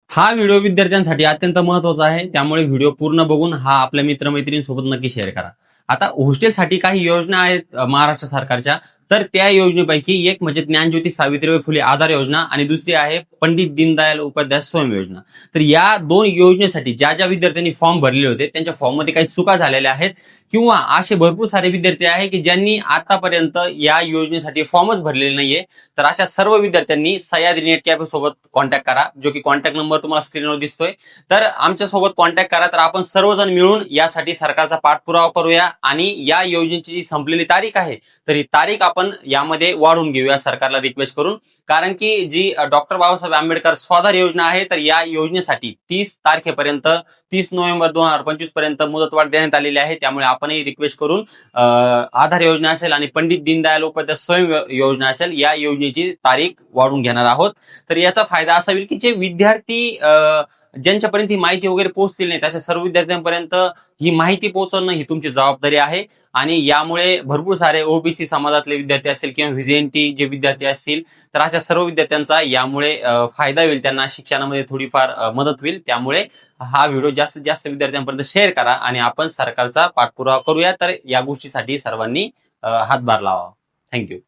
हा व्हिडिओ विद्यार्थ्यांसाठी अत्यंत महत्वाचा आहे, त्यामुळे व्हिडिओ पूर्ण बघून हा आपल्या मित्रमैत्रिणींसोबत नक्की शेअर करा. आता हॉस्टेलसाठी काही योजना आहेत महाराष्ट्र सरकारच्या. तर त्या योजनेपैकी एक म्हणजे ज्ञानज्योती सावित्रीबाई फुले आधार योजना आणि दुसरी आहे पंडित दीनदयाल उपाध्याय स्वयं योजना. तर या दोन योजनेसाठी ज्या ज्या विद्यार्थ्यांनी फॉर्म भरलेले होते त्यांच्या फॉर्ममध्ये काही चुका झालेल्या आहेत, किंवा असे भरपूर सारे विद्यार्थी आहेत की ज्यांनी आतापर्यंत या योजनेसाठी फॉर्मच भरलेले नाहीये. तर अशा सर्व विद्यार्थ्यांनी सह्याद्री नेट कॅफे सोबत कॉन्टॅक्ट करा, जो की कॉन्टॅक्ट नंबर तुम्हाला स्क्रीनवर दिसतोय. तर आमच्या सोबत कॉन्टॅक्ट करा. तर आपण सर्वजण मिळून यासाठी सरकारचा पाठपुरावा करूया आणि या योजनेची जी संपलेली तारीख आहे तर ही तारीख आपण यामध्ये वाढवून घेऊया सरकारला रिक्वेस्ट करून. कारण की जी डॉक्टर बाबासाहेब आंबेडकर स्वाधार योजना आहे तर या योजनेसाठी 30 तारखेपर्यंत 30 नोव्हेंबर 2025 पर्यंत मुदतवाढ देण्यात आलेली आहे. त्यामुळे आपणही रिक्वेस्ट करून आधार योजना असेल आणि पंडित दीनदयाल उपाध्याय स्वयं योजना असेल या योजनेची तारीख वाढवून घेणार आहोत. तर याचा फायदा असा होईल की जे विद्यार्थी ज्यांच्यापर्यंत ही माहिती वगैरे पोहोचलेली नाही अशा सर्व विद्यार्थ्यांपर्यंत ही माहिती पोहोचवणं ही तुमची जबाबदारी आहे. आणि यामुळे भरपूर सारे ओबीसी समाजातले विद्यार्थी असतील किंवा व्हीजेएनटी जे विद्यार्थी असतील तर अशा सर्व विद्यार्थ्यांचा यामुळे फायदा होईल, त्यांना शिक्षणामध्ये थोडीफार मदत होईल. त्यामुळे हा व्हिडिओ जास्तीत जास्त विद्यार्थ्यांपर्यंत शेअर करा आणि आपण सरकारचा पाठपुरावा करूया. तर या गोष्टीसाठी सर्वांनी हातभार लावा. थँक्यू.